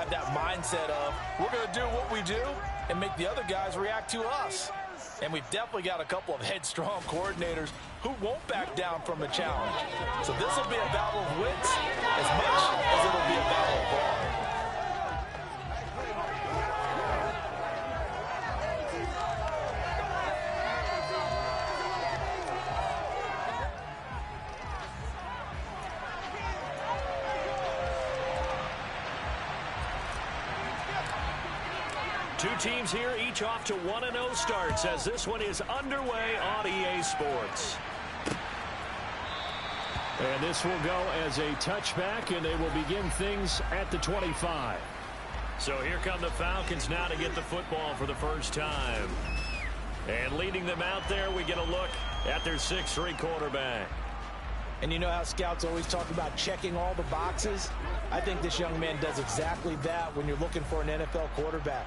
have that mindset of we're going to do what we do and make the other guys react to us. And we've definitely got a couple of headstrong coordinators who won't back down from a challenge. So this will be a battle of wits as much as it'll be a battle of ball. Two teams here, each off to 1-0 starts as this one is underway on EA Sports. And this will go as a touchback, and they will begin things at the 25. So here come the Falcons now to get the football for the first time. And leading them out there, we get a look at their 6'3" quarterback. And you know how scouts always talk about checking all the boxes? I think this young man does exactly that when you're looking for an NFL quarterback.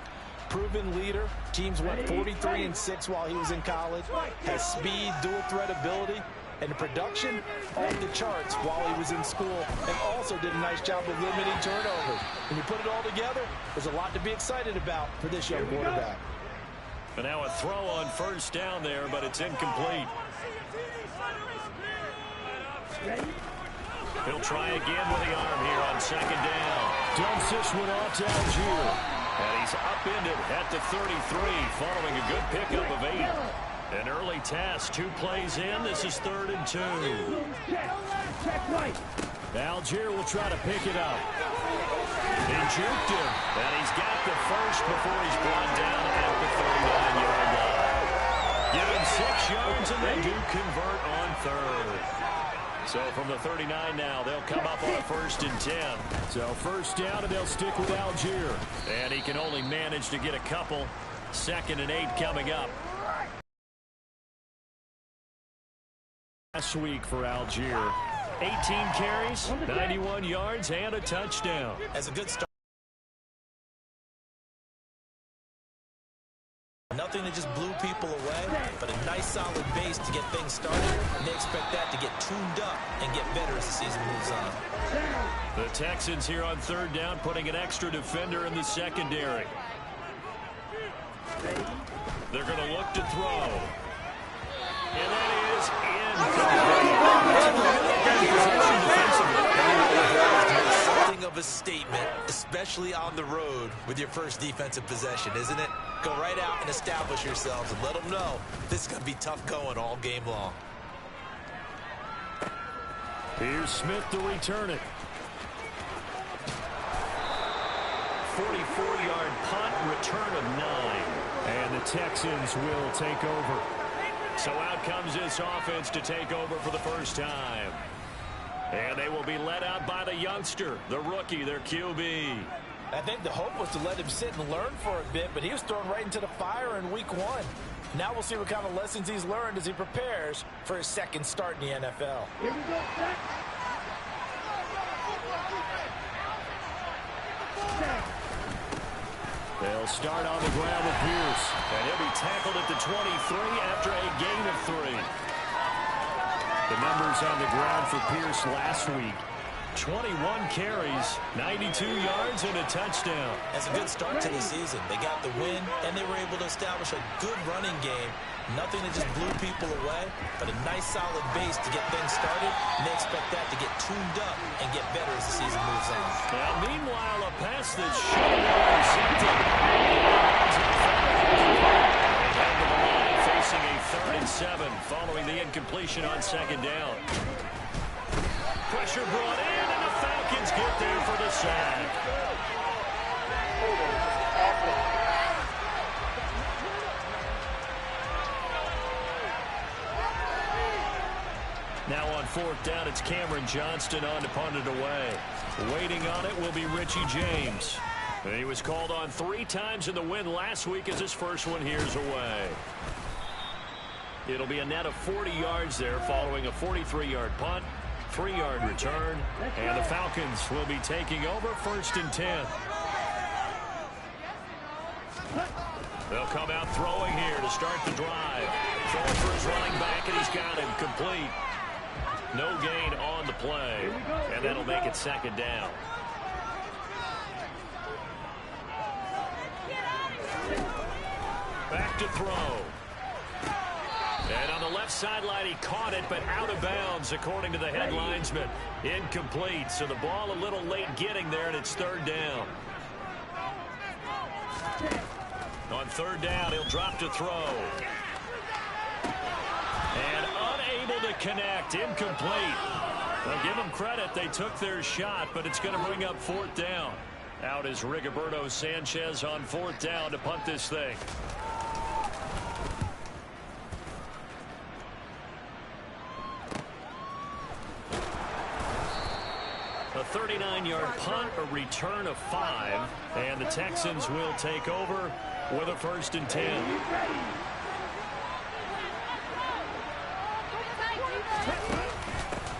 Proven leader. Teams went 43-6 while he was in college. Has speed, dual threat ability, and production off the charts while he was in school. And also did a nice job of limiting turnovers. When you put it all together, there's a lot to be excited about for this young quarterback. And now a throw on first down there, but it's incomplete. He'll try again with the arm here on second down. Dumps this one off to Algier. And he's upended at the 33 following a good pickup of 8. An early task, 2 plays in. This is 3rd and 2. Algier will try to pick it up. He juked him, and he's got the first before he's brought down at the 39-yard line. Give him 6 yards, and they do convert on 3rd. So from the 39 now, they'll come up on a 1st and 10. So first down, and they'll stick with Algier. And he can only manage to get a couple. 2nd and 8 coming up. Last week for Algier, 18 carries, 91 yards, and a touchdown. As a good start. Nothing that just blew people away, but a nice solid base to get things started, and they expect that to get tuned up and get better as the season moves on. The Texans here on 3rd down, putting an extra defender in the secondary. They're going to look to throw. And that is Something of a statement, especially on the road with your first defensive possession, isn't it? Go right out and establish yourselves and let them know this is going to be tough going all game long. Here's Smith to return it. 44-yard punt, return of 9. And the Texans will take over. So out comes this offense to take over for the first time. And they will be led out by the youngster, the rookie, their QB. I think the hope was to let him sit and learn for a bit, but he was thrown right into the fire in week 1. Now we'll see what kind of lessons he's learned as he prepares for his 2nd start in the NFL. Here we go, They'll start on the ground with Pierce. And he'll be tackled at the 23 after a gain of 3. The numbers on the ground for Pierce last week. 21 carries, 92 yards, and a touchdown. That's a good start to the season. They got the win, and they were able to establish a good running game. Nothing that just blew people away, but a nice solid base to get things started, and they expect that to get tuned up and get better as the season moves on. Now, meanwhile, a pass that's should have been intercepted. Facing a 3rd and 7 following the incompletion on 2nd down. Pressure brought in, and the Falcons get there for the sack. Now on 4th down, it's Cameron Johnston on to punt it away. Waiting on it will be Richie James. He was called on 3 times in the win last week as his first one here's away. It'll be a net of 40 yards there following a 43-yard punt, 3-yard return, and the Falcons will be taking over 1st and 10. They'll come out throwing here to start the drive. Throwing for his running back, and he's got him complete. No gain on the play, and that'll make it 2nd down. to throw. And on the left sideline, he caught it, but out of bounds, according to the head linesman. Incomplete, so the ball a little late getting there, and it's third down. On third down, he'll drop to throw. And unable to connect, incomplete. Well, give them credit, they took their shot, but it's going to bring up fourth down. Out is Rigoberto Sanchez on fourth down to punt this thing. A 39-yard punt, a return of 5, and the Texans will take over with a 1st and 10.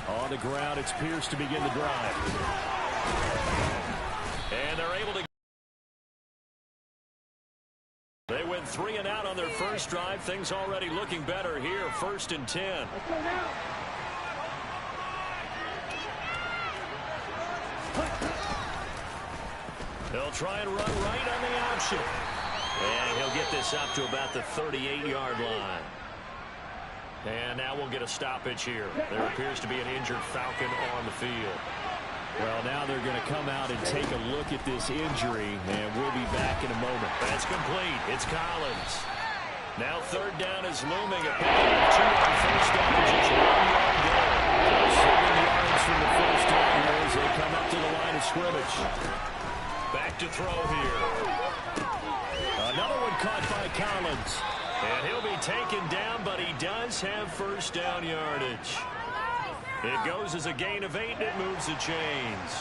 On the ground, it's Pierce to begin the drive. And they're able to... They went 3 and out on their first drive. Things already looking better here. 1st and 10. They'll try and run right on the option. And he'll get this up to about the 38-yard line. And now we'll get a stoppage here. There appears to be an injured Falcon on the field. Well, now they're going to come out and take a look at this injury, and we'll be back in a moment. That's complete. It's Collins. Now third down is looming. A pickup of 2 on first down. Just 1 yard goal. 7 yards from the first down here as they come up to the line of scrimmage. Back to throw here. Another one caught by Collins. And he'll be taken down, but he does have first down yardage. It goes as a gain of 8, and it moves the chains.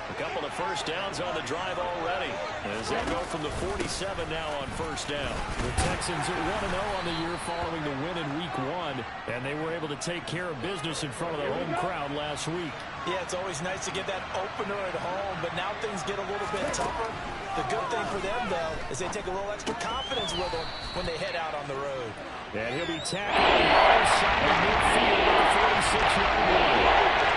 A couple of first downs on the drive already as they go from the 47 now on first down. The Texans are 1-0 on the year following the win in Week 1, and they were able to take care of business in front of the home crowd last week. Yeah, it's always nice to get that opener at home, but now things get a little bit tougher. The good thing for them, though, is they take a little extra confidence with them when they head out on the road. And he'll be tackled on the other side of midfield at the 46-yard line.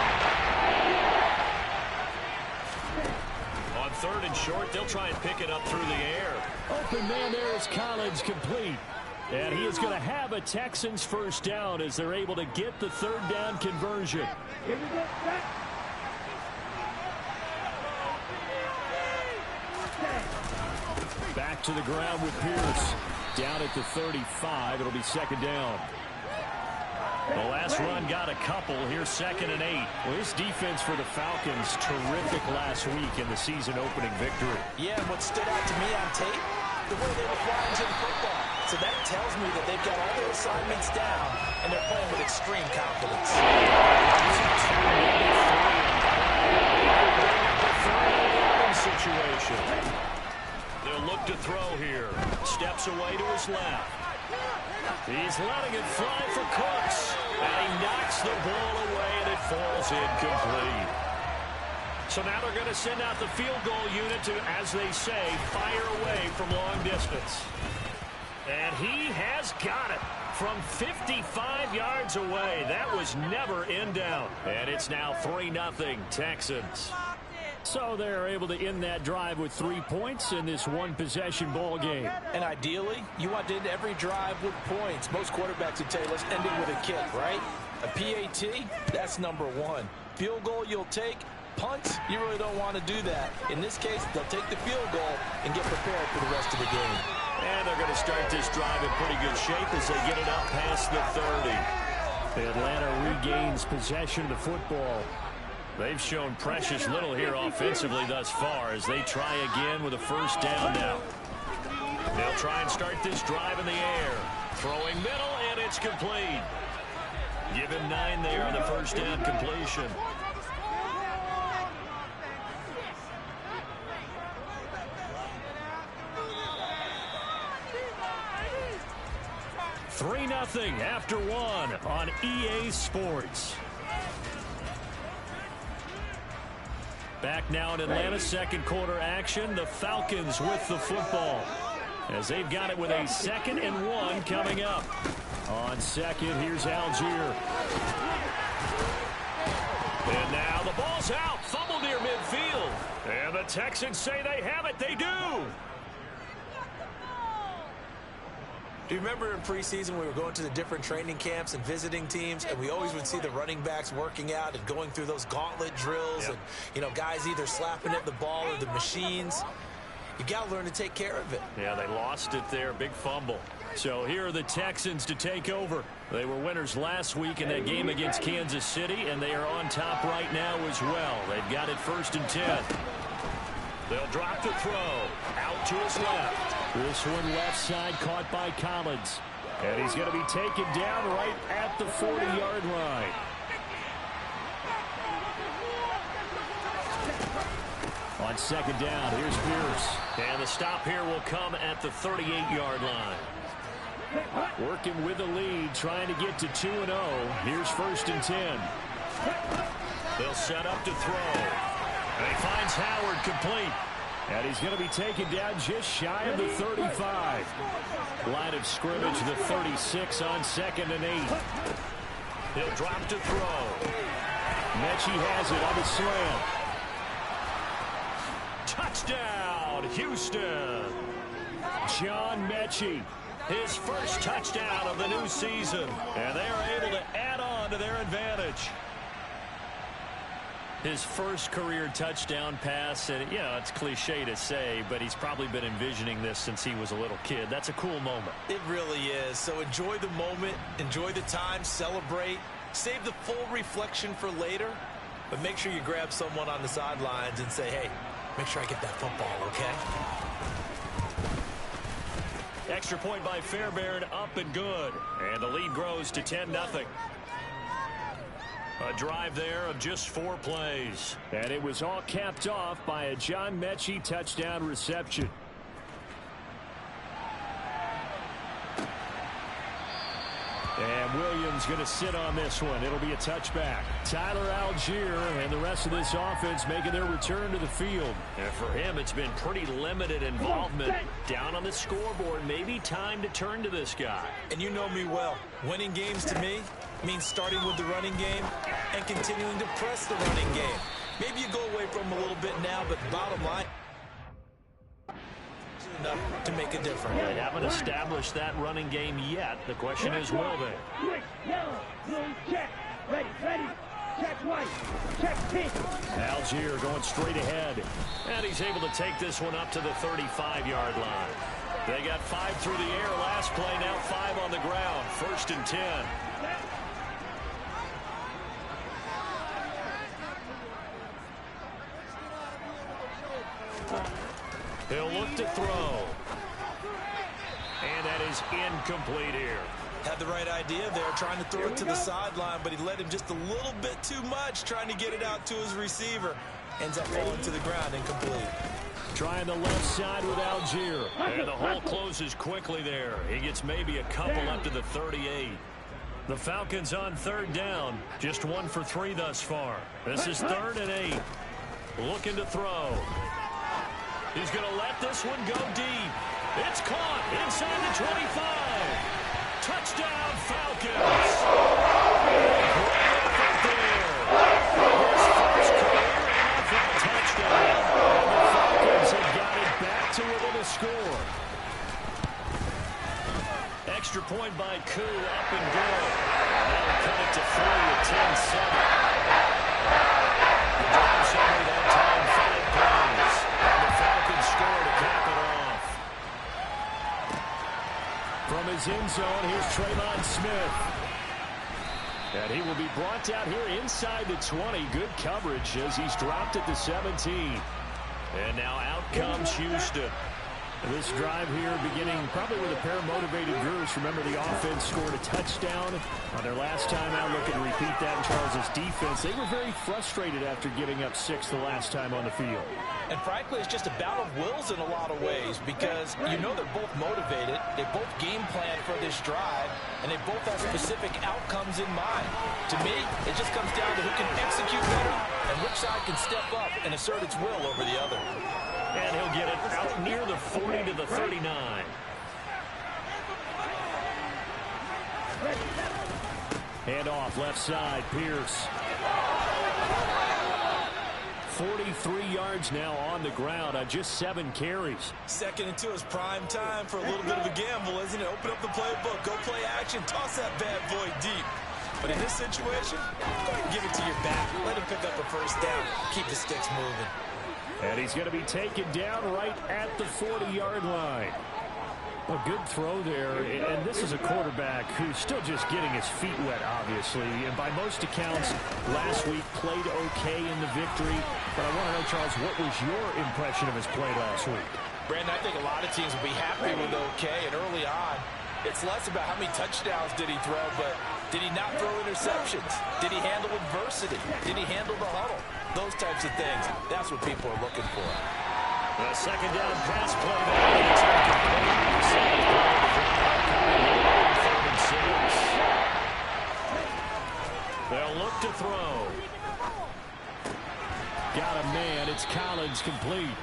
On third and short, they'll try and pick it up through the air. Open man there is Collins, complete. And he is going to have a Texans first down as they're able to get the third down conversion. Back to the ground with Pierce. Down at the 35. It'll be second down. The last run got a couple. Here's 2nd and 8. Well, this defense for the Falcons, terrific last week in the season-opening victory. Yeah, and what stood out to me on tape, the way they were flying to the football. So that tells me that they've got all their assignments down, and they're playing with extreme confidence. Situation. They'll look to throw here. Steps away to his left. He's letting it fly for Cooks. And he knocks the ball away, and it falls incomplete. So now they're going to send out the field goal unit to, as they say, fire away from long distance. And he has got it from 55 yards away. That was never in doubt. And it's now 3-0 Texans. So they're able to end that drive with 3 points in this one-possession ball game. And ideally, you want to end every drive with points. Most quarterbacks would tell you, let's end it with a kick, right? A PAT, that's number 1. Field goal you'll take. Punts, you really don't want to do that. In this case, they'll take the field goal and get prepared for the rest of the game. And they're going to start this drive in pretty good shape as they get it up past the 30. Atlanta regains possession of the football. They've shown precious little here offensively thus far as they try again with a first down now. They'll try and start this drive in the air. Throwing middle, and it's complete. Give him 9 there on the first down completion. Three 3-0 after 1 on EA Sports. Back now in Atlanta, second quarter action. The Falcons with the football as they've got it with a 2nd and 1 coming up. On second, here's Algier. And now the ball's out. Fumble near midfield. And the Texans say they have it. They do. Do you remember in preseason we were going to the different training camps and visiting teams, and we always would see the running backs working out and going through those gauntlet drills, and, you know, guys either slapping at the ball or the machines. You got to learn to take care of it. Yeah, they lost it there. Big fumble. So here are the Texans to take over. They were winners last week in that game against Kansas City, and they are on top right now as well. They've got it 1st and 10. They'll drop the throw. Out to his left. This one left side caught by Collins. And he's going to be taken down right at the 40-yard line. On 2nd down, here's Pierce. And the stop here will come at the 38-yard line. Working with the lead, trying to get to 2-0. Here's 1st and 10. They'll set up to throw. And he finds Howard complete. And he's going to be taken down just shy of the 35. Line of scrimmage, the 36 on 2nd and 8. He'll drop to throw. Mechie has it on the slant. Touchdown, Houston. John Mechie, his first touchdown of the new season. And they are able to add on to their advantage. His first career touchdown pass, and, you know, it's cliche to say, but he's probably been envisioning this since he was a little kid. That's a cool moment. It really is. So enjoy the moment, enjoy the time, celebrate, save the full reflection for later, but make sure you grab someone on the sidelines and say, hey, make sure I get that football, okay? Extra point by Fairbairn, up and good. And the lead grows to 10-0. A drive there of just 4 plays. And it was all capped off by a John Mechie touchdown reception. And Williams going to sit on this one. It'll be a touchback. Tyler Algier and the rest of this offense making their return to the field. And for him, it's been pretty limited involvement. Down on the scoreboard, maybe time to turn to this guy. And you know me well. Winning games to me means starting with the running game and continuing to press the running game. Maybe you go away from him a little bit now, but bottom line, enough to make a difference. They haven't established that running game yet. The question is, will they? Algier going straight ahead. And he's able to take this one up to the 35-yard line. They got 5 through the air last play, now 5 on the ground. 1st and 10. He'll look to throw. And that is incomplete here. Had the right idea there, trying to throw it to the sideline, but he let him just a little bit too much, trying to get it out to his receiver. Ends up falling to the ground, incomplete. Trying the left side with Algier. And the hole closes quickly there. He gets maybe a couple up to the 38. The Falcons on 3rd down. Just 1 for 3 thus far. This is 3rd and 8. Looking to throw. He's going to let this one go deep. It's caught inside the 25. Touchdown, Falcons. Great effort there. His first career NFL touchdown. And the Falcons have got it back to within a score. Extra point by Koo, up and good. That'll cut it to 3 at 10-7. The drive summary that time, 5 plays. And the Falcons score to cap it off. From his end zone, here's Trayvon Smith. And he will be brought down here inside the 20. Good coverage as he's dropped at the 17. And now out comes Houston. This drive here beginning probably with a pair of motivated groups. Remember, the offense scored a touchdown on their last time out. Looking to repeat that in Charles's defense. They were very frustrated after giving up 6 the last time on the field. And frankly, it's just a battle of wills in a lot of ways because you know they're both motivated. They both game plan for this drive, and they both have specific outcomes in mind. To me, it just comes down to who can execute better and which side can step up and assert its will over the other. And he'll get it out near the 40 to the 39. Hand off left side, Pierce. 43 yards now on the ground on just 7 carries. 2nd and 2 is prime time for a little bit of a gamble, isn't it? Open up the playbook, go play action, toss that bad boy deep. But in this situation, go ahead and give it to your back. Let him pick up a first down. Keep the sticks moving. And he's going to be taken down right at the 40-yard line. A good throw there, and this is a quarterback who's still just getting his feet wet, obviously. And by most accounts, last week played okay in the victory. But I want to know, Charles, what was your impression of his play last week? Brandon, I think a lot of teams will be happy with okay. And early on, it's less about how many touchdowns did he throw, but did he not throw interceptions? Did he handle adversity? Did he handle the huddle? Those types of things. That's what people are looking for. The second down pass play there. It's incomplete. They'll look to throw. Got a man. It's Collins, complete.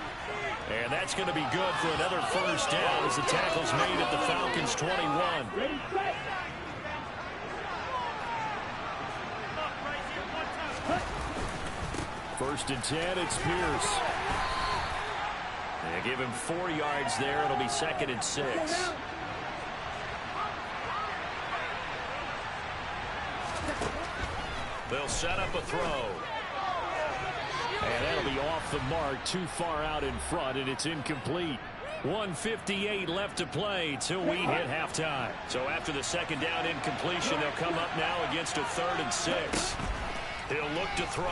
And that's going to be good for another first down as the tackle's made at the Falcons' 21. First and 10, it's Pierce. They give him 4 yards there. It'll be 2nd and 6. They'll set up a throw. And that'll be off the mark, too far out in front, and it's incomplete. 1:58 left to play till we hit halftime. So after the second down incompletion, they'll come up now against a 3rd and 6. He'll look to throw.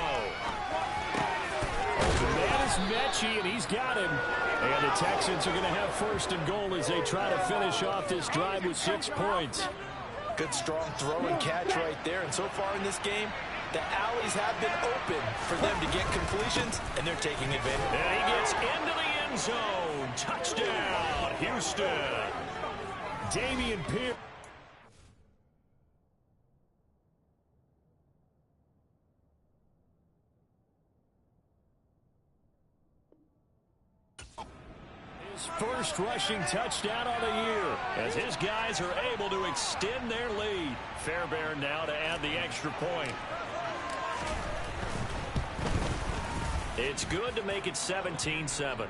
The man is Mechie, and he's got him. And the Texans are going to have 1st and goal as they try to finish off this drive with 6 points. Good, strong throw and catch right there. And so far in this game, the alleys have been open for them to get completions, and they're taking advantage. And he gets into the end zone. Touchdown, Houston. Dameon Pierce. His first rushing touchdown on the year as his guys are able to extend their lead. Fairbairn now to add the extra point. It's good to make it 17-7.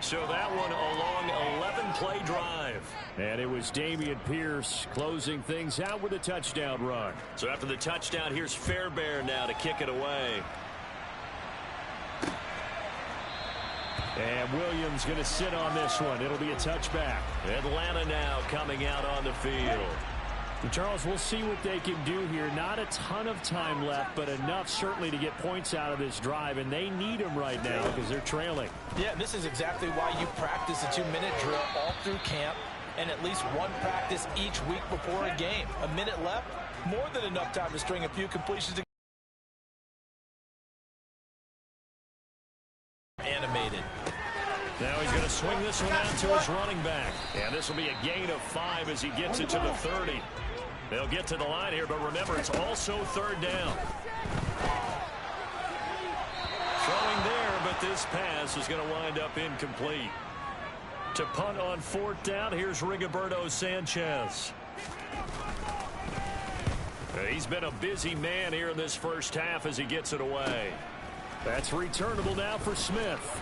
So that one a long 11-play drive. And it was Dameon Pierce closing things out with a touchdown run. So after the touchdown, here's Fairbairn now to kick it away. And Williams going to sit on this one. It'll be a touchback. Atlanta now coming out on the field. Charles, we'll see what they can do here. Not a ton of time left, but enough certainly to get points out of this drive, and they need them right now because they're trailing. Yeah, this is exactly why you practice a 2-minute drill all through camp and at least one practice each week before a game. A minute left, more than enough time to string a few completions. Animated. Now he's going to swing this one out to his running back. And this will be a gain of 5 as he gets it to the 30. They'll get to the line here, but remember, it's also 3rd down. Throwing there, but this pass is going to wind up incomplete. To punt on 4th down, here's Rigoberto Sanchez. He's been a busy man here in this first half as he gets it away. That's returnable now for Smith.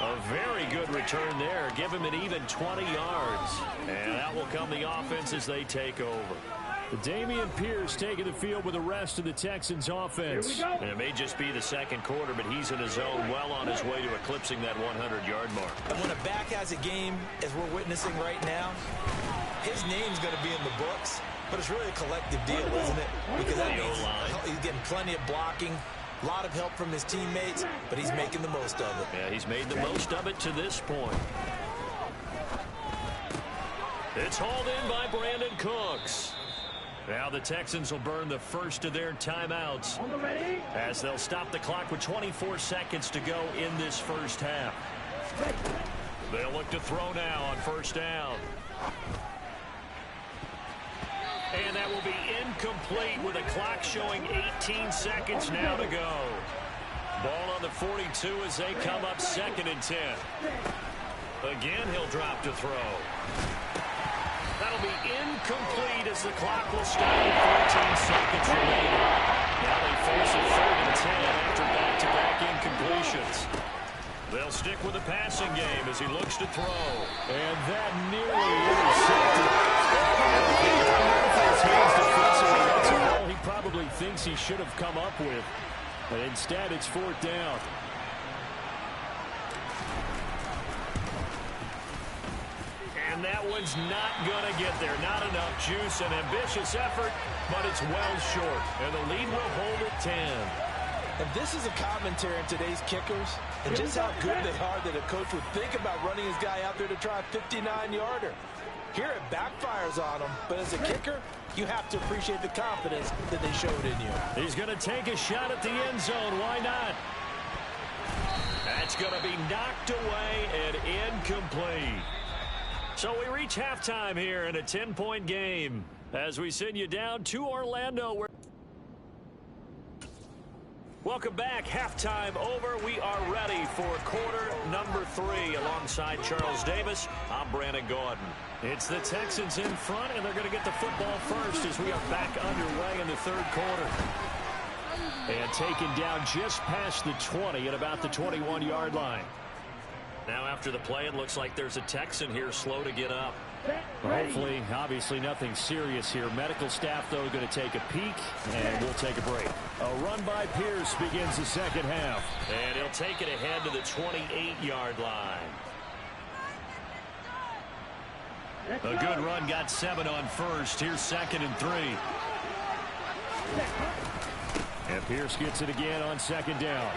A very good return there. Give him an even 20 yards. And that will come the offense as they take over. Dameon Pierce taking the field with the rest of the Texans offense. And it may just be the second quarter, but he's in his zone well on his way to eclipsing that 100-yard mark. And when a back has a game, as we're witnessing right now, his name's going to be in the books. But it's really a collective deal, isn't it? Because that means he's getting plenty of blocking, a lot of help from his teammates, but he's making the most of it. Yeah, he's made the most of it to this point. It's hauled in by Brandon Cooks. Now the Texans will burn the first of their timeouts as they'll stop the clock with 24 seconds to go in this first half. They'll look to throw now on 1st down. And that will be incomplete with a clock showing 18 seconds now to go. Ball on the 42 as they come up 2nd and 10. Again, he'll drop to throw. That'll that'll be incomplete as the clock will stop at 14 seconds remaining. Now they face a 3rd and 10 after back-to-back incompletions. They'll stick with the passing game as he looks to throw. And that nearly intercepted. That's a ball he probably thinks he should have come up with. But instead, it's 4th down. And that one's not going to get there. Not enough juice. An ambitious effort, but it's well short. And the lead will hold at 10. And this is a commentary on today's kickers and just how good they are that a coach would think about running his guy out there to try a 59-yarder. Here it backfires on him, but as a kicker, you have to appreciate the confidence that they showed in you. He's going to take a shot at the end zone. Why not? That's going to be knocked away and incomplete. So we reach halftime here in a 10-point game as we send you down to Orlando. Welcome back. Halftime over. We are ready for quarter number 3. Alongside Charles Davis, I'm Brandon Gordon. It's the Texans in front, and they're going to get the football first as we are back underway in the 3rd quarter. And taken down just past the 20 at about the 21-yard line. Now after the play, it looks like there's a Texan here slow to get up. Hopefully, obviously nothing serious here. Medical staff, though, going to take a peek, and we'll take a break. A run by Pierce begins the second half. And he'll take it ahead to the 28-yard line. A good run, got 7 on first. Here's 2nd and 3. And Pierce gets it again on 2nd down.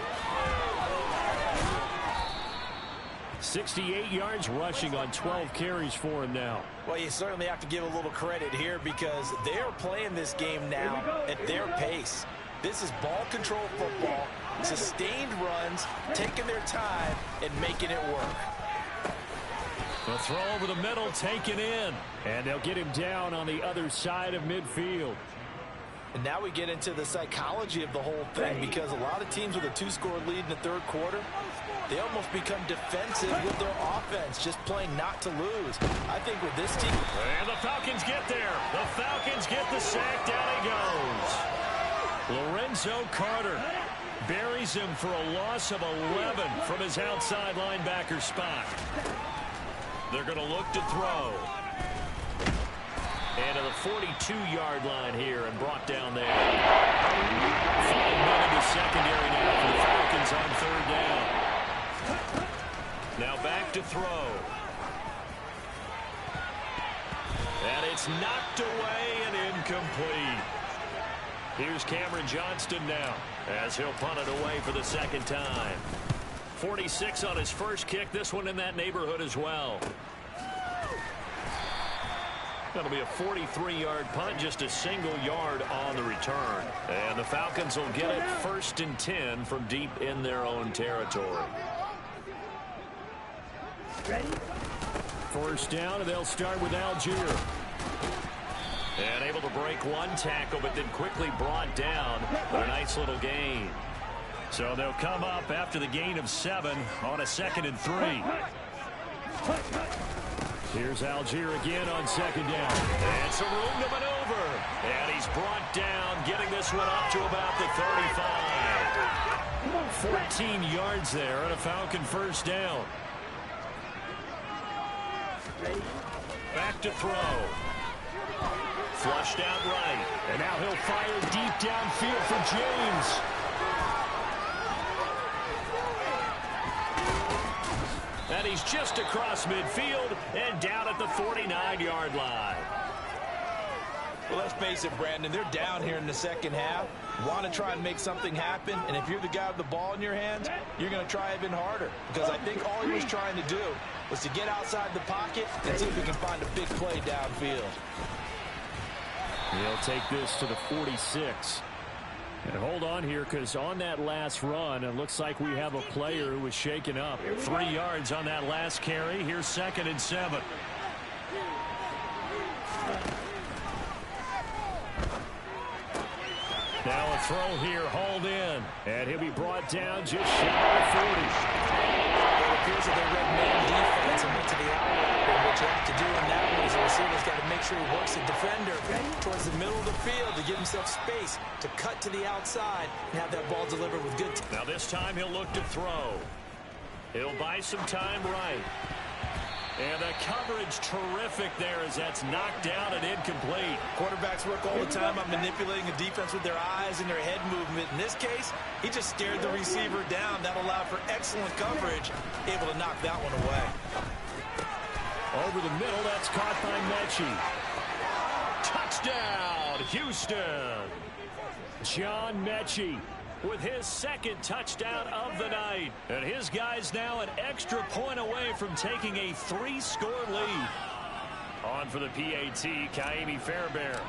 68 yards rushing on 12 carries for him now. Well, you certainly have to give a little credit here because they're playing this game now at their pace. This is ball control football, sustained runs, taking their time and making it work. The throw over the middle taken in. And they'll get him down on the other side of midfield. And now we get into the psychology of the whole thing because a lot of teams with a 2-score lead in the 3rd quarter, they almost become defensive with their offense, just playing not to lose. I think with this team... And the Falcons get there. The Falcons get the sack. Down he goes. Lorenzo Carter buries him for a loss of 11 from his outside linebacker spot. They're going to look to throw. And to the 42-yard line here and brought down there. 5 men in the secondary now for the Falcons on 3rd down. Now back to throw. And it's knocked away and incomplete. Here's Cameron Johnston now as he'll punt it away for the 2nd time. 46 on his first kick. This one in that neighborhood as well. That'll be a 43-yard punt, just a single yard on the return. And the Falcons will get it 1st and 10 from deep in their own territory. Ready? 1st down, and they'll start with Algier. And able to break one tackle, but then quickly brought down. But a nice little gain. So they'll come up after the gain of 7 on a 2nd and 3. Here's Algier again on 2nd down. And some room to maneuver. And he's brought down, getting this one up to about the 35. 14 yards there on a Falcon 1st down. Back to throw. Flushed out right. And now he'll fire deep downfield for James. And he's just across midfield and down at the 49-yard line. Well, let's face it, Brandon, they're down here in the 2nd half. Want to try and make something happen, and if you're the guy with the ball in your hands, you're going to try even harder. Because I think all he was trying to do was to get outside the pocket and see if he can find a big play downfield. He'll take this to the 46. And hold on here, because on that last run, it looks like we have a player who was shaken up. 3 yards on that last carry. Here's 2nd and 7. Now a throw here, hauled in. And he'll be brought down just shy of 40. It appears that they read man defense and went to the outlet. And what you have to do in that one is the receiver's got to make sure he works the defender towards the middle of the field to give himself space to cut to the outside and have that ball delivered with good. Now this time he'll look to throw. He'll buy some time right. And the coverage terrific there as that's knocked down and incomplete. Quarterbacks work all the time on manipulating a defense with their eyes and their head movement. In this case, he just stared the receiver down. That allowed for excellent coverage, able to knock that one away. Over the middle, that's caught by Mechie. Touchdown, Houston. John Mechie with his second touchdown of the night. And his guys now an extra point away from taking a 3-score lead. On for the PAT, Kaimi Fairbairn.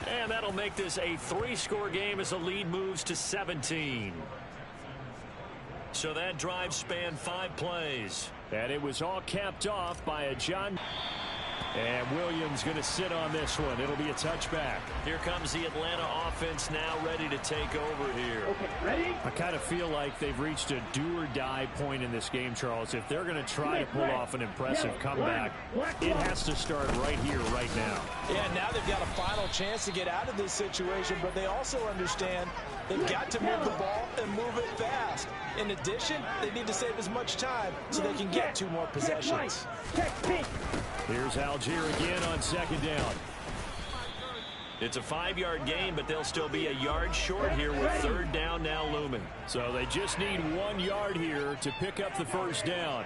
And that'll make this a 3-score game as the lead moves to 17. So that drive spanned 5 plays. And it was all capped off by a John. And Williams going to sit on this one. It'll be a touchback. Here comes the Atlanta offense now ready to take over here. Okay, ready? I kind of feel like they've reached a do-or-die point in this game, Charles. If they're going to try to pull off an impressive comeback, it has to start right here, right now. Yeah, now they've got a final chance to get out of this situation, but they also understand they've got to move the ball and move it fast. In addition, they need to save as much time so they can get 2 more possessions. Here's Algier again on second down. It's a 5-yard gain, but they'll still be a yard short here with third down now looming. So they just need 1 yard here to pick up the first down.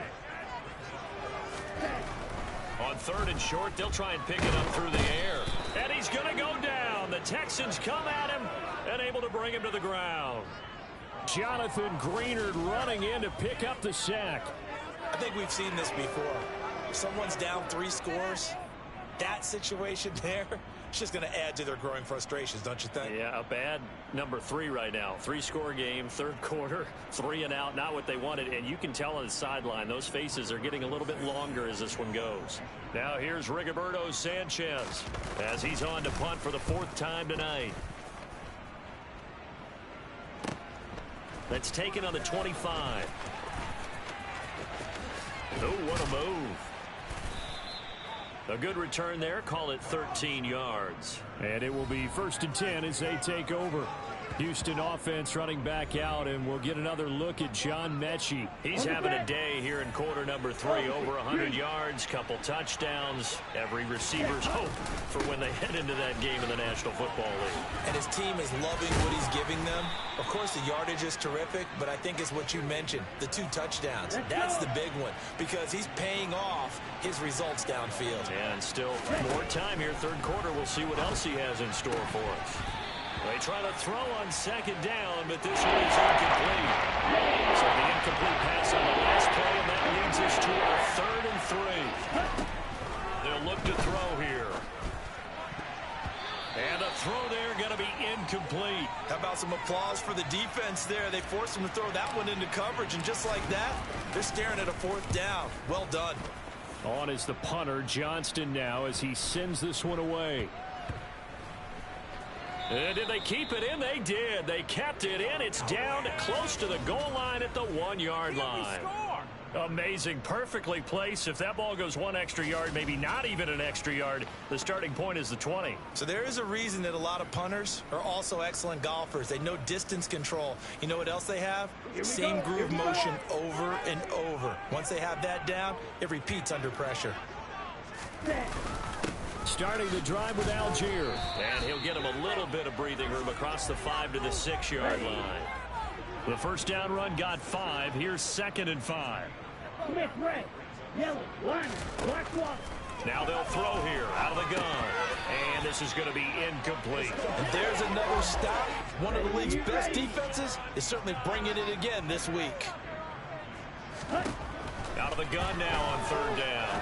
On third and short, they'll try and pick it up through the air. And he's going to go down. The Texans come at him and able to bring him to the ground. Jonathan Greenard running in to pick up the sack. I think we've seen this before. If someone's down 3 scores, that situation there, it's just going to add to their growing frustrations, don't you think? Yeah, a bad number 3 right now. 3-score game, third quarter, 3 and out, not what they wanted. And you can tell on the sideline, those faces are getting a little bit longer as this one goes. Now here's Rigoberto Sanchez as he's on to punt for the 4th time tonight. That's taken on the 25. Oh, what a move. A good return there. Call it 13 yards. And it will be 1st and 10 as they take over. Houston offense running back out, and we'll get another look at John Mechie. He's having a day here in quarter number 3. Over 100 yards, couple touchdowns. Every receiver's hope for when they head into that game in the National Football League. And his team is loving what he's giving them. Of course, the yardage is terrific, but I think it's what you mentioned, the 2 touchdowns. That's the big one because he's paying off his results downfield. And still more time here, third quarter. We'll see what else he has in store for us. They try to throw on second down, but this one is incomplete. So the incomplete pass on the last play, and that leads us to our 3rd and 3. They'll look to throw here. And the throw there going to be incomplete. How about some applause for the defense there? They forced him to throw that one into coverage, and just like that, they're staring at a 4th down. Well done. On is the punter, Johnston, now as he sends this one away. And did they keep it in? They did. They kept it in. It's down close to the goal line at the 1-yard line. Amazing. Perfectly placed. If that ball goes 1 extra yard, maybe not even an extra yard, the starting point is the 20. So there is a reason that a lot of punters are also excellent golfers. They know distance control. You know what else they have? Same groove motion over and over. Once they have that down, it repeats under pressure. Starting the drive with Algier. And he'll get him a little bit of breathing room across the 5 to the 6-yard line. The first down run got 5. Here's 2nd and 5. Smith red, yellow, line, black one. Now they'll throw here out of the gun. And this is going to be incomplete. And there's another stop. One of the league's best defenses is certainly bringing it again this week. Out of the gun now on 3rd down.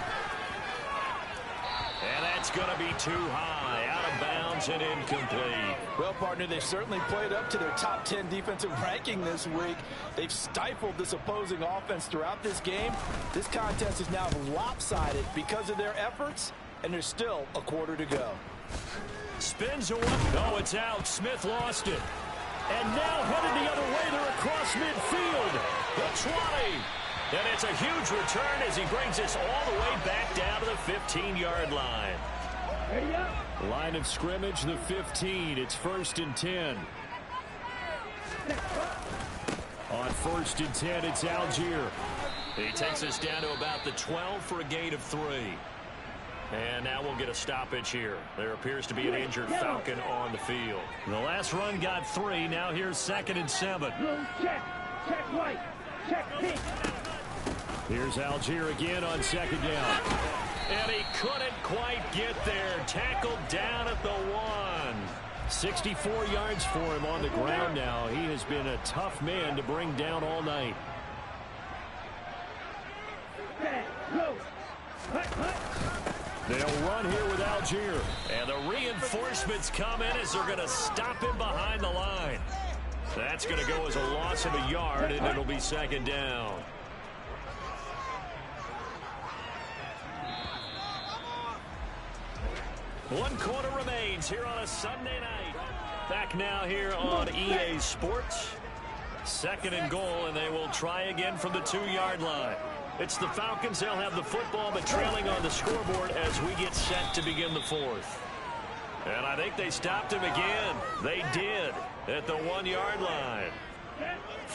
And that's going to be too high, out of bounds and incomplete. Well, partner, they've certainly played up to their top 10 defensive ranking this week. They've stifled this opposing offense throughout this game. This contest is now lopsided because of their efforts, and there's still a quarter to go. Spins away. No, it's out. Smith lost it. And now headed the other way. They're across midfield. The 20. And it's a huge return as he brings us all the way back down to the 15-yard line. Line of scrimmage, the 15. It's 1st and 10. On 1st and 10, it's Algier. He takes us down to about the 12 for a gain of 3. And now we'll get a stoppage here. There appears to be an injured Falcon on the field. The last run got 3. Now here's 2nd and 7. Check. Check right. Check pink. Here's Algier again on 2nd down. And he couldn't quite get there. Tackled down at the 1. 64 yards for him on the ground now. He has been a tough man to bring down all night. They'll run here with Algier. And the reinforcements come in as they're going to stop him behind the line. That's going to go as a loss of a yard, and it'll be 2nd down. One quarter remains here on a Sunday night. Back now here on EA Sports. 2nd and goal, and they will try again from the 2-yard line. It's the Falcons. They'll have the football, but trailing on the scoreboard as we get set to begin the 4th. And I think they stopped him again. They did at the 1-yard line.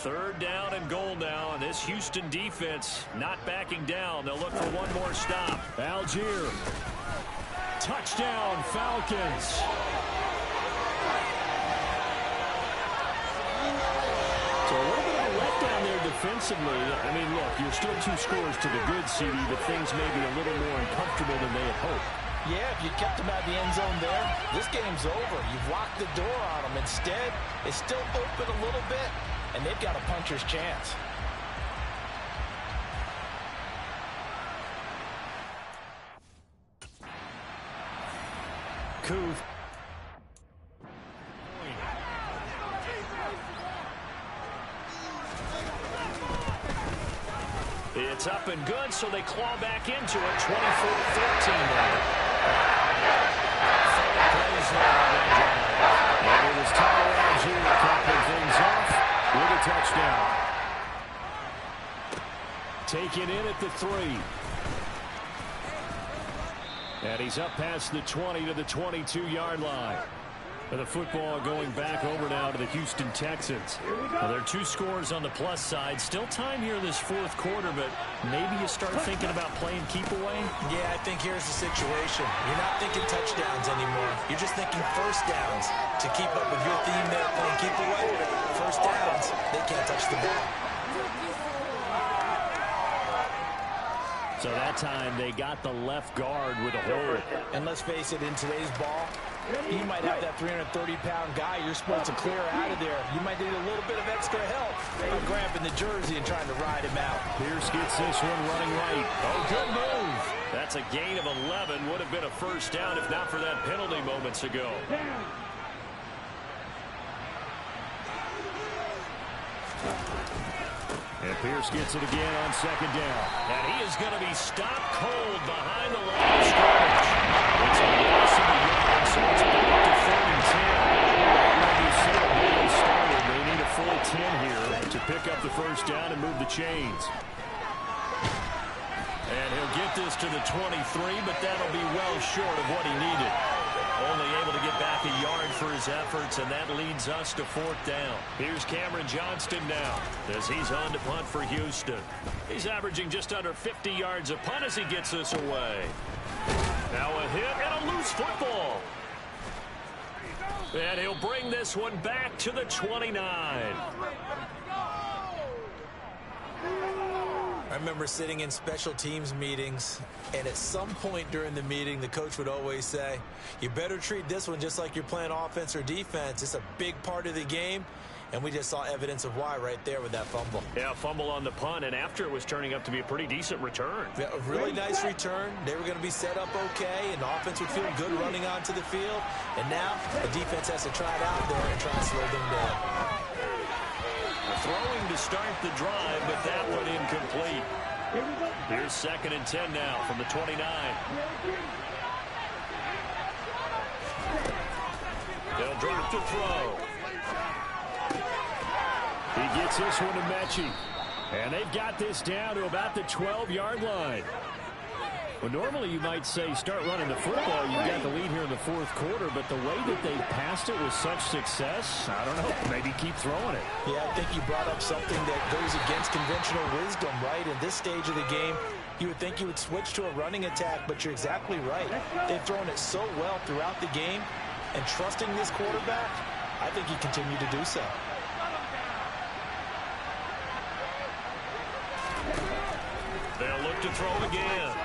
3rd down and goal now, and this Houston defense not backing down. They'll look for one more stop. Algier. Touchdown, Falcons. So a little bit of a letdown there defensively. I mean, look, you're still 2 scores to the good, CD, but things may be a little more uncomfortable than they had hoped. Yeah, if you kept them out of the end zone there, this game's over. You've locked the door on them. Instead, it's still open a little bit, and they've got a puncher's chance. Kuth. It's up and good, so they claw back into it. 24-14 now. And it was Tyler Algier capping things off with a touchdown. Taken in at the 3. And he's up past the 20 to the 22-yard line. And the football going back over now to the Houston Texans. Well, there are 2 scores on the plus side. Still time here in this 4th quarter, but maybe you start thinking about playing keep away? Yeah, I think here's the situation. You're not thinking touchdowns anymore. You're just thinking 1st downs. To keep up with your theme there, playing keep away, 1st downs, they can't touch the ball. So that time they got the left guard with a hold. And let's face it, in today's ball, you might have that 330-pound guy you're supposed to clear out of there. You might need a little bit of extra help grabbing the jersey and trying to ride him out. Pierce gets this one running right. Oh, good move. That's a gain of 11. Would have been a 1st down if not for that penalty moments ago. And Pierce gets it again on 2nd down. And he is going to be stopped cold behind the line of scrimmage. It's a loss of the yard, so it's back to 3rd and 10. Like you said, they started. They need a full 10 here to pick up the 1st down and move the chains. And he'll get this to the 23, but that'll be well short of what he needed. Only able to get back a yard for his efforts, and that leads us to 4th down. Here's Cameron Johnston now as he's on to punt for Houston. He's averaging just under 50 yards a punt as he gets this away. Now a hit and a loose football. And he'll bring this one back to the 29. I remember sitting in special teams meetings, and at some point during the meeting, the coach would always say, you better treat this one just like you're playing offense or defense. It's a big part of the game, and we just saw evidence of why right there with that fumble. Yeah, fumble on the punt, and after it was turning up to be a pretty decent return. Yeah, a really nice return. They were going to be set up okay, and the offense would feel good running onto the field. And now the defense has to try it out there and try to slow them down. Throwing to start the drive, but that one incomplete. Here's 2nd and 10 now from the 29. They'll drop to throw. gets this one to Mechie. And they've got this down to about the 12-yard line. Well, normally you might say start running the football. You've got the lead here in the fourth quarter, but the way that they passed it with such success, I don't know, maybe keep throwing it. Yeah, I think you brought up something that goes against conventional wisdom, right? In this stage of the game, you would think you would switch to a running attack, but you're exactly right. They've thrown it so well throughout the game, and trusting this quarterback, I think he continued to do so. They'll look to throw again.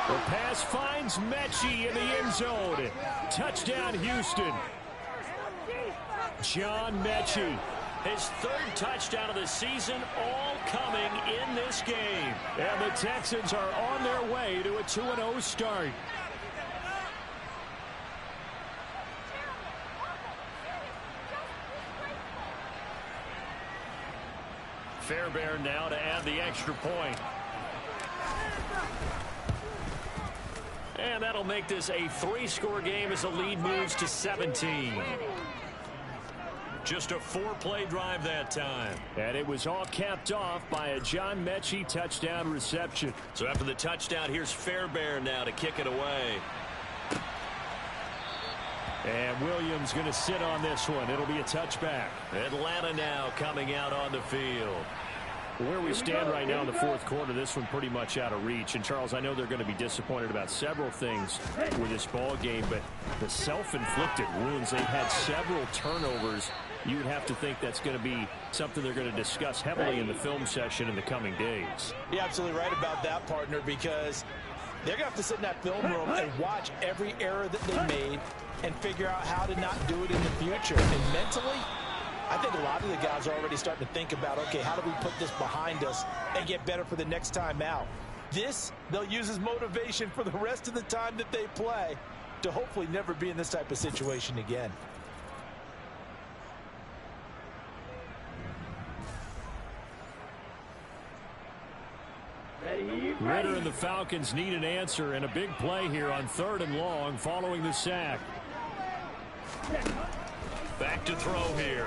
The pass finds Mechie in the end zone. Touchdown, Houston. John Mechie. His third touchdown of the season, all coming in this game. And the Texans are on their way to a 2-0 start. Fairbairn now to add the extra point. And that'll make this a 3-score game as the lead moves to 17. Just a 4-play drive that time. And it was all capped off by a John Mechie touchdown reception. So after the touchdown, here's Fairbairn now to kick it away. And Williams going to sit on this one. It'll be a touchback. Atlanta now coming out on the field. Where we stand right now in the fourth quarter, this one pretty much out of reach. And, Charles, I know they're going to be disappointed about several things with this ball game, but the self-inflicted wounds, they've had several turnovers. You would have to think that's going to be something they're going to discuss heavily in the film session in the coming days. You're absolutely right about that, partner, because they're going to have to sit in that film room and watch every error that they made and figure out how to not do it in the future. And mentally, I think a lot of the guys are already starting to think about, okay, how do we put this behind us and get better for the next time out? This, they'll use as motivation for the rest of the time that they play to hopefully never be in this type of situation again. Ritter and the Falcons need an answer, and a big play here on 3rd and long following the sack. Back to throw here.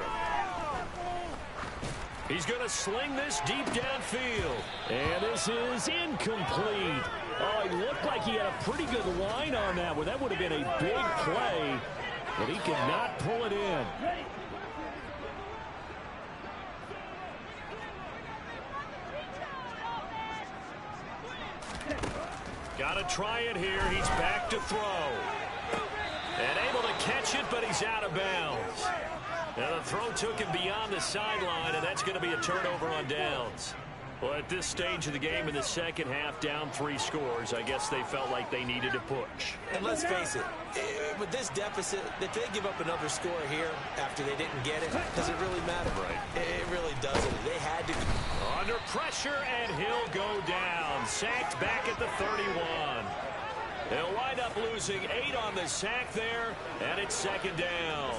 He's going to sling this deep downfield. And this is incomplete. Oh, he looked like he had a pretty good line on that one. That would have been a big play, but he could not pull it in. Got to try it here. He's back to throw. And able to catch it, but he's out of bounds. Now the throw took him beyond the sideline, and that's going to be a turnover on downs. Well, at this stage of the game in the second half, down 3 scores, I guess they felt like they needed to push. And let's face it, with this deficit, if they give up another score here after they didn't get it, does it really matter? Right. It really doesn't. They had to. Under pressure, and he'll go down. Sacked back at the 31. They'll wind up losing 8 on the sack there, and it's 2nd down.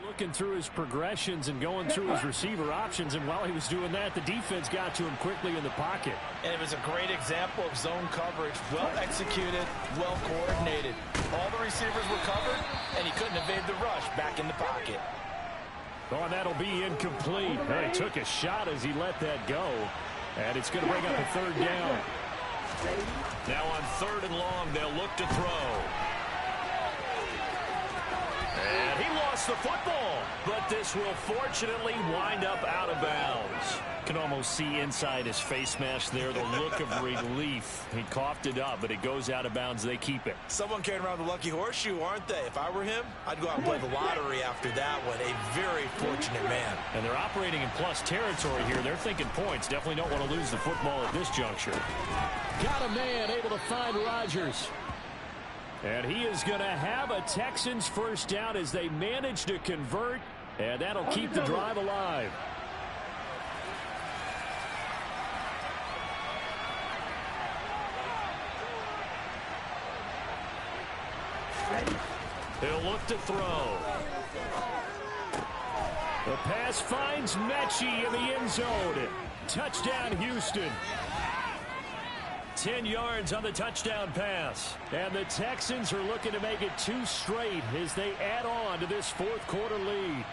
Looking through his progressions and going through his receiver options, and while he was doing that, the defense got to him quickly in the pocket. And it was a great example of zone coverage, well executed, well coordinated. All the receivers were covered, and he couldn't evade the rush back in the pocket. Oh, and that'll be incomplete. He took a shot as he let that go, and it's going to bring up a 3rd down. Now on 3rd and long, they'll look to throw. And he lost the football, but this will fortunately wind up out of bounds. Can almost see inside his face mask there the look of relief. He coughed it up, but it goes out of bounds. They keep it. Someone carrying around the lucky horseshoe, aren't they? If I were him, I'd go out and play the lottery after that one. A very fortunate man. And they're operating in plus territory here. They're thinking points. Definitely don't want to lose the football at this juncture. Got a man able to find Rodgers. And he is going to have a Texans first down as they manage to convert. And that'll keep the drive alive. He'll look to throw. The pass finds Mechie in the end zone. Touchdown, Houston. 10 yards on the touchdown pass. And the Texans are looking to make it 2 straight as they add on to this 4th quarter lead.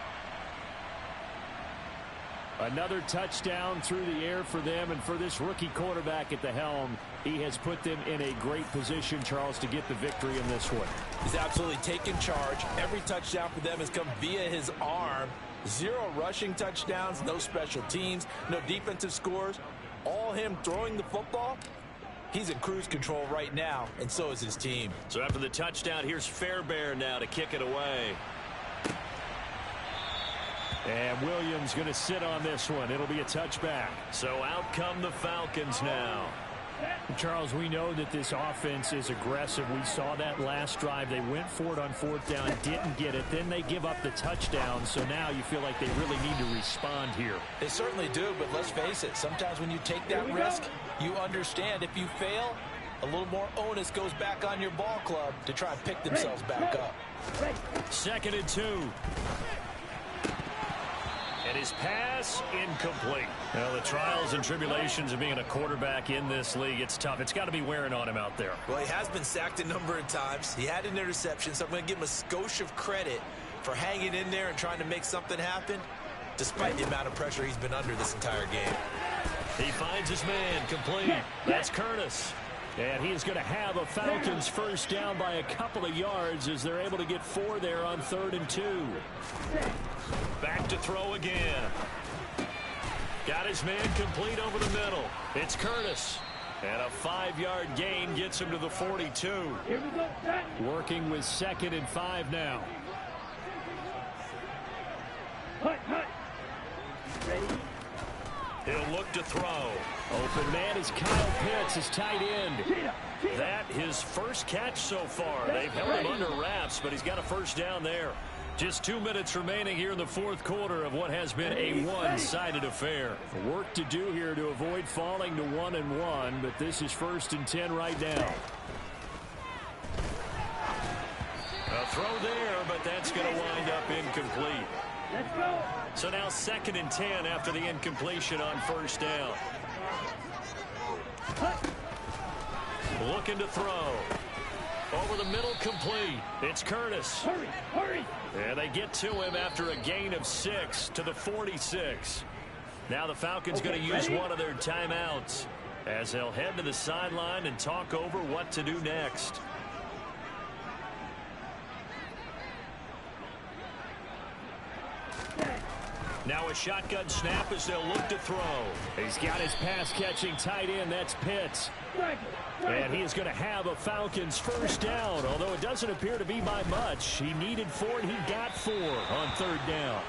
Another touchdown through the air for them, and for this rookie quarterback at the helm, he has put them in a great position, Charles, to get the victory in this one. He's absolutely taken charge. Every touchdown for them has come via his arm. 0 rushing touchdowns, no special teams, no defensive scores. All him throwing the football. He's in cruise control right now, and so is his team. So after the touchdown, here's Fairbairn now to kick it away. And Williams going to sit on this one. It'll be a touchback. So out come the Falcons now. Charles, we know that this offense is aggressive. We saw that last drive. They went for it on 4th down, didn't get it. Then they give up the touchdown. So now you feel like they really need to respond here. They certainly do, but let's face it. Sometimes when you take that risk, you understand if you fail, a little more onus goes back on your ball club to try and pick themselves back up. 2nd and 2. And his pass incomplete. Well, the trials and tribulations of being a quarterback in this league, it's tough. It's got to be wearing on him out there. Well, he has been sacked a number of times. He had an interception, so I'm going to give him a skosh of credit for hanging in there and trying to make something happen, despite the amount of pressure he's been under this entire game. He finds his man complete. That's Curtis. And he is going to have a Falcons first down by a couple of yards as they're able to get 4 there on 3rd and 2. Back to throw again. Got his man complete over the middle. It's Curtis. And a 5-yard gain gets him to the 42. Working with 2nd and 5 now. He'll look to throw. Open man is Kyle Pitts, his tight end. That his first catch so far. They've held him under wraps, but he's got a first down there. Just 2 minutes remaining here in the 4th quarter of what has been a one-sided affair. Work to do here to avoid falling to 1-1, but this is 1st and 10 right now. A throw there, but that's going to wind up incomplete. So now 2nd and 10 after the incompletion on 1st down. Looking to throw. Over the middle, complete. It's Curtis. Hurry. And they get to him after a gain of 6 to the 46. Now the Falcons going to use one of their timeouts as they'll head to the sideline and talk over what to do next. Now a shotgun snap as they'll look to throw. He's got his pass-catching tight end. That's Pitts. And he is going to have a Falcons first down, although it doesn't appear to be by much. He needed 4, and he got 4 on 3rd down.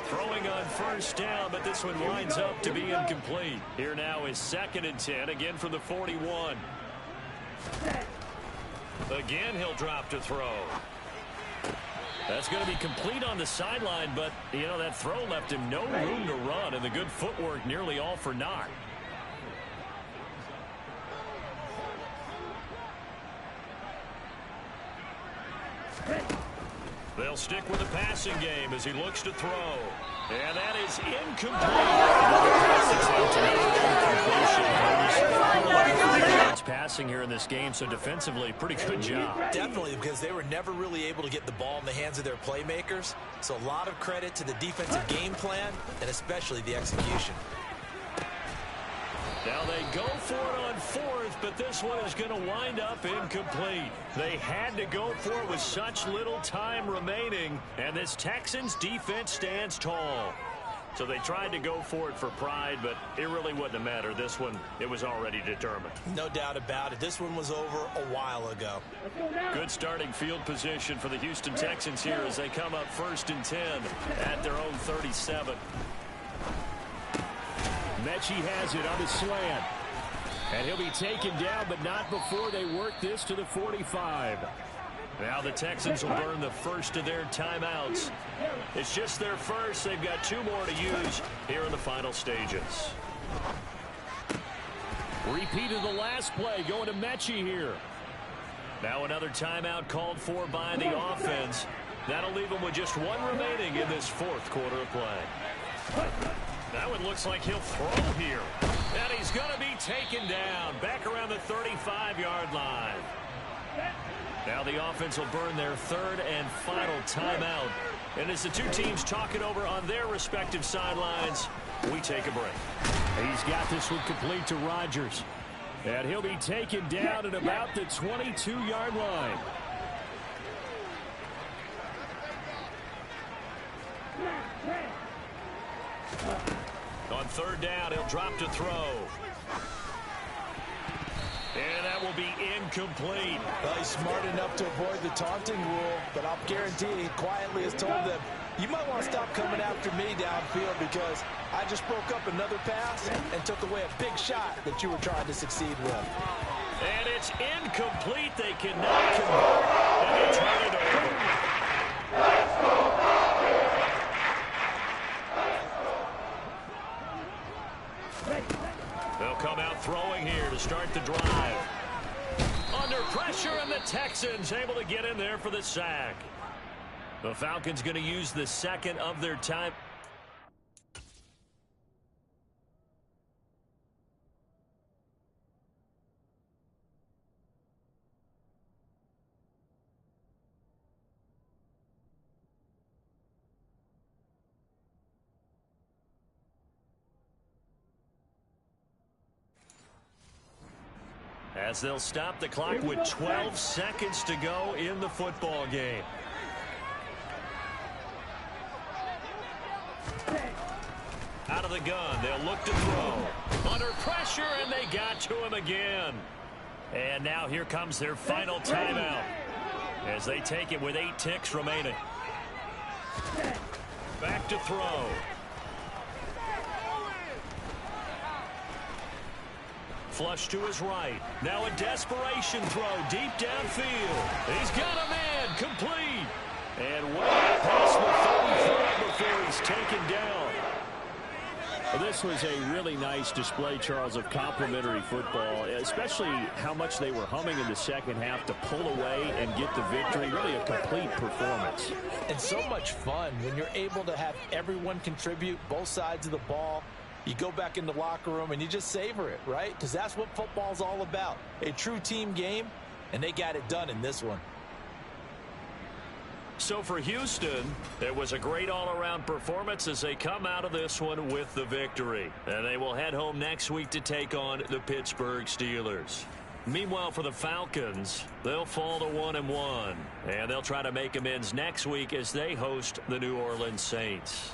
Throwing on 1st down, but this one winds up to be incomplete. Here now is 2nd and 10, again from the 41. Again, he'll drop to throw. That's going to be complete on the sideline, but, you know, that throw left him no room to run, and the good footwork nearly all for naught. They'll stick with the passing game as he looks to throw. And that is incomplete. It's passing here in this game, so defensively, pretty good job. Definitely, because they were never really able to get the ball in the hands of their playmakers. So a lot of credit to the defensive game plan, and especially the execution. Now they go for it on 4th, but this one is going to wind up incomplete. They had to go for it with such little time remaining, and this Texans defense stands tall. So they tried to go for it for pride, but it really wouldn't have mattered. This one, it was already determined. No doubt about it. This one was over a while ago. Good starting field position for the Houston Texans here as they come up 1st and 10 at their own 37. Mechie has it on the slant. And he'll be taken down, but not before they work this to the 45. Now the Texans will burn the first of their timeouts. It's just their first. They've got 2 more to use here in the final stages. Repeat of the last play going to Mechie here. Now another timeout called for by the offense. That'll leave them with just 1 remaining in this 4th quarter of play. That one looks like he'll throw here. And he's going to be taken down back around the 35-yard line. Now the offense will burn their 3rd and final timeout. And as the 2 teams talk it over on their respective sidelines, we take a break. He's got this one complete to Rodgers. And he'll be taken down at about the 22-yard line. On 3rd down, he'll drop to throw. And that will be incomplete. Well, he's smart enough to avoid the taunting rule, but I'll guarantee he quietly has told them, you might want to stop coming after me downfield because I just broke up another pass and took away a big shot that you were trying to succeed with. And it's incomplete. They cannot convert, and they turn it over. They'll come out throwing here to start the drive. Under pressure, and the Texans able to get in there for the sack. The Falcons going to use the 2nd of their time. As they'll stop the clock with 12 seconds to go in the football game. Out of the gun, they'll look to throw. Under pressure, and they got to him again. And now here comes their final timeout as they take it with 8 ticks remaining. Back to throw. Flush to his right. Now a desperation throw deep downfield. He's got a man complete. And way past the 35 before he's taken down. Well, this was a really nice display, Charles, of complimentary football, especially how much they were humming in the second half to pull away and get the victory. Really a complete performance. And so much fun when you're able to have everyone contribute both sides of the ball. You go back in the locker room and you just savor it, right? Because that's what football's all about. A true team game, and they got it done in this one. So for Houston, it was a great all-around performance as they come out of this one with the victory. And they will head home next week to take on the Pittsburgh Steelers. Meanwhile, for the Falcons, they'll fall to 1-1. And they'll try to make amends next week as they host the New Orleans Saints.